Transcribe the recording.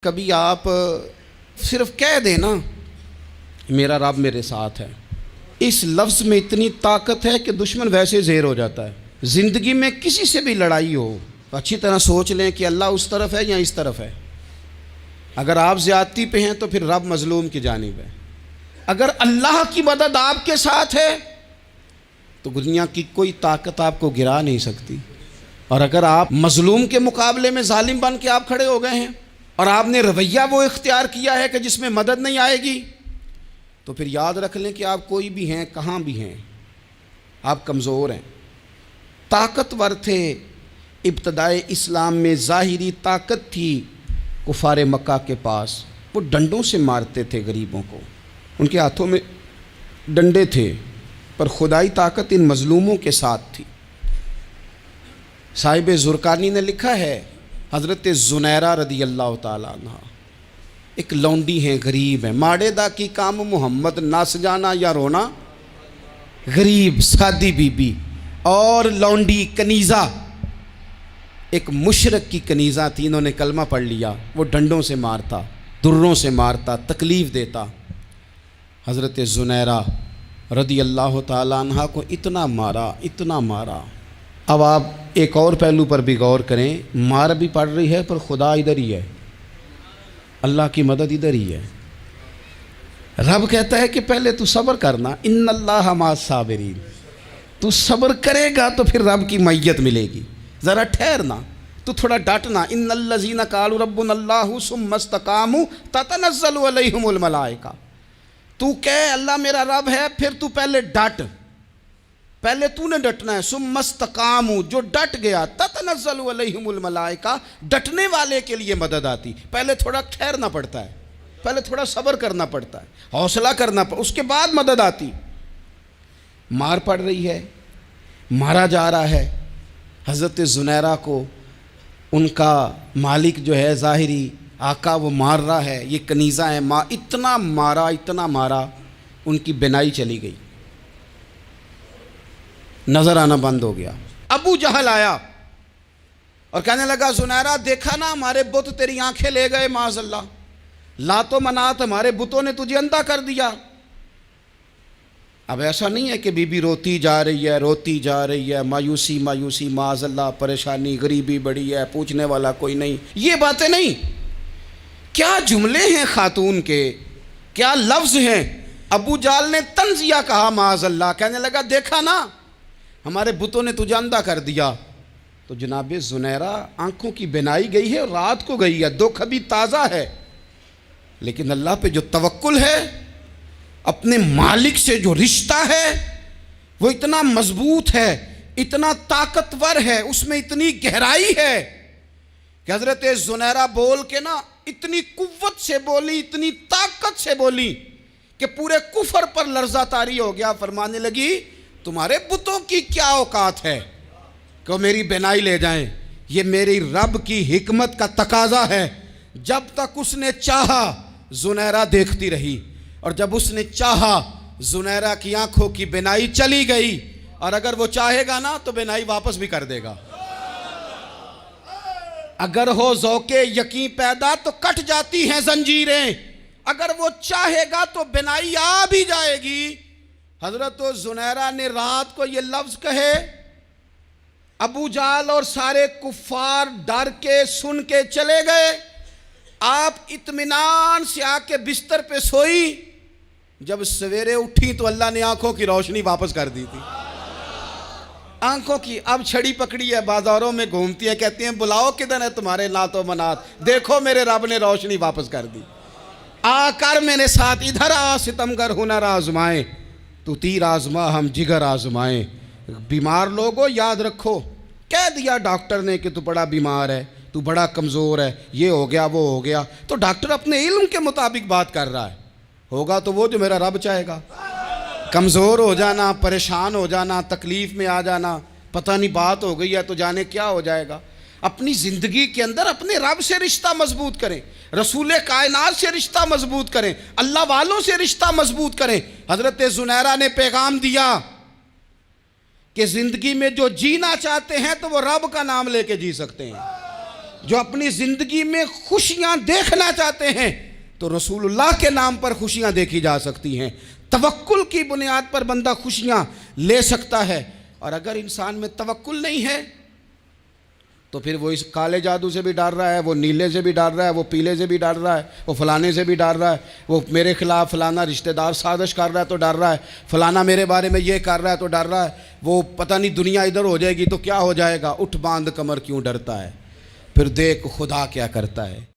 کبھی آپ صرف کہہ دیں نا میرا رب میرے ساتھ ہے، اس لفظ میں اتنی طاقت ہے کہ دشمن ویسے زیر ہو جاتا ہے۔ زندگی میں کسی سے بھی لڑائی ہو تو اچھی طرح سوچ لیں کہ اللہ اس طرف ہے یا اس طرف ہے۔ اگر آپ زیادتی پہ ہیں تو پھر رب مظلوم کی جانب ہے۔ اگر اللہ کی مدد آپ کے ساتھ ہے تو دنیا کی کوئی طاقت آپ کو گرا نہیں سکتی، اور اگر آپ مظلوم کے مقابلے میں ظالم بن کے آپ کھڑے ہو گئے ہیں اور آپ نے رویہ وہ اختیار کیا ہے کہ جس میں مدد نہیں آئے گی، تو پھر یاد رکھ لیں کہ آپ کوئی بھی ہیں، کہاں بھی ہیں، آپ کمزور ہیں۔ طاقتور تھے ابتدائے اسلام میں، ظاہری طاقت تھی کفار مکہ کے پاس، وہ ڈنڈوں سے مارتے تھے غریبوں کو، ان کے ہاتھوں میں ڈنڈے تھے، پر خدائی طاقت ان مظلوموں کے ساتھ تھی۔ صاحب زرقانی نے لکھا ہے، حضرت زنیرہ رضی اللہ تعالیٰ عنہ ایک لونڈی ہیں، غریب ہیں، ماڑے دا کی کام محمد نس جانا یا رونا، غریب سادی بی بی اور لونڈی کنیزہ، ایک مشرک کی کنیزہ تھی، انہوں نے کلمہ پڑھ لیا، وہ ڈنڈوں سے مارتا، دروں سے مارتا، تکلیف دیتا۔ حضرت زنیرہ رضی اللہ تعالیٰ عنہ کو اتنا مارا۔ اب آپ ایک اور پہلو پر بھی غور کریں، مار بھی پڑ رہی ہے پر خدا ادھر ہی ہے، اللہ کی مدد ادھر ہی ہے۔ رب کہتا ہے کہ پہلے تو صبر کرنا، ان اللہ مع الصابرین، تو صبر کرے گا تو پھر رب کی معیت ملے گی، ذرا ٹھہرنا، تو تھوڑا ڈٹنا۔ ان الذین قالوا ربنا اللہ ثم استقاموا تتنزل علیہم الملائکہ، تو کہے اللہ میرا رب ہے، پھر تو پہلے ڈٹ، پہلے تو نے ڈٹنا ہے۔ ثم استقاموا، جو ڈٹ گیا، تتنزل علیہم الملائکہ، ڈٹنے والے کے لیے مدد آتی، پہلے تھوڑا ٹھہرنا پڑتا ہے، پہلے تھوڑا صبر کرنا پڑتا ہے، حوصلہ کرنا پڑتا، اس کے بعد مدد آتی۔ مار پڑ رہی ہے، مارا جا رہا ہے حضرت زنیرہ کو، ان کا مالک جو ہے ظاہری آقا وہ مار رہا ہے، یہ کنیزہ ہے، اتنا مارا ان کی بینائی چلی گئی، نظر آنا بند ہو گیا۔ ابو جہل آیا اور کہنے لگا زنیرہ دیکھا نا ہمارے بت تیری آنکھیں لے گئے، معاذ اللہ، لات و منات ہمارے بتوں نے تجھے اندھا کر دیا۔ اب ایسا نہیں ہے کہ بی بی روتی جا رہی ہے، مایوسی معاذ اللہ، پریشانی، غریبی بڑی ہے، پوچھنے والا کوئی نہیں، یہ باتیں نہیں۔ کیا جملے ہیں خاتون کے، کیا لفظ ہیں۔ ابو جہل نے تنزیہ کہا معاذ اللہ، کہنے لگا دیکھا نا ہمارے بتوں نے تجھے اندھا کر دیا۔ تو جناب زنیرہ آنکھوں کی بینائی گئی ہے اور رات کو گئی ہے، دکھ ابھی تازہ ہے، لیکن اللہ پہ جو توکل ہے، اپنے مالک سے جو رشتہ ہے وہ اتنا مضبوط ہے، اتنا طاقتور ہے، اس میں اتنی گہرائی ہے کہ حضرت زنیرہ بول کے نا اتنی قوت سے بولی، اتنی طاقت سے بولی کہ پورے کفر پر لرزہ طاری ہو گیا۔ فرمانے لگی تمہارے بتوں کی کیا اوقات ہے کہ وہ میری بینائی لے جائیں، یہ میری رب کی حکمت کا تقاضا ہے۔ جب تک اس نے چاہا زنیرہ دیکھتی رہی، اور جب اس نے چاہا زنیرہ کی آنکھوں کی بینائی چلی گئی، اور اگر وہ چاہے گا نا تو بینائی واپس بھی کر دے گا۔ اگر ہو ذوق یقین پیدا تو کٹ جاتی ہیں زنجیریں، اگر وہ چاہے گا تو بینائی آ بھی جائے گی۔ حضرت زنیرہ نے رات کو یہ لفظ کہے، ابو جہل اور سارے کفار ڈر کے سن کے چلے گئے، آپ اطمینان سے آ کے بستر پہ سوئی۔ جب سویرے اٹھی تو اللہ نے آنکھوں کی روشنی واپس کر دی تھی، آنکھوں کی اب چھڑی پکڑی ہے، بازاروں میں گھومتی ہے، کہتی ہیں بلاؤ کدھر ہے تمہارے لات و منات، دیکھو میرے رب نے روشنی واپس کر دی، آ کر میرے ساتھ ادھر آ، ستمگر ہنر آزمائیں، تو تیر آزما ہم جگر آزمائیں۔ بیمار لوگوں یاد رکھو، کہہ دیا ڈاکٹر نے کہ تو بڑا بیمار ہے، تو بڑا کمزور ہے، یہ ہو گیا وہ ہو گیا، تو ڈاکٹر اپنے علم کے مطابق بات کر رہا ہے، ہوگا تو وہ جو میرا رب چاہے گا۔ کمزور ہو جانا، پریشان ہو جانا، تکلیف میں آ جانا، پتہ نہیں بات ہو گئی ہے تو جانے کیا ہو جائے گا۔ اپنی زندگی کے اندر اپنے رب سے رشتہ مضبوط کریں، رسول کائنات سے رشتہ مضبوط کریں، اللہ والوں سے رشتہ مضبوط کریں۔ حضرت زنیرہ نے پیغام دیا کہ زندگی میں جو جینا چاہتے ہیں تو وہ رب کا نام لے کے جی سکتے ہیں۔ جو اپنی زندگی میں خوشیاں دیکھنا چاہتے ہیں تو رسول اللہ کے نام پر خوشیاں دیکھی جا سکتی ہیں. توکل کی بنیاد پر بندہ خوشیاں لے سکتا ہے. اور اگر انسان میں توکل نہیں ہے تو پھر وہ اس کالے جادو سے بھی ڈر رہا ہے, وہ نیلے سے بھی ڈر رہا ہے, وہ پیلے سے بھی ڈر رہا ہے, وہ فلانے سے بھی ڈر رہا ہے, وہ میرے خلاف فلانا رشتہ دار سازش کر رہا ہے تو ڈر رہا ہے, فلانا میرے بارے میں یہ کر رہا ہے تو ڈر رہا ہے, وہ پتہ نہیں دنیا ادھر ہو جائے گی تو کیا ہو جائے گا. اٹھ باندھ کمر کیوں ڈرتا ہے, پھر دیکھ خدا کیا کرتا ہے.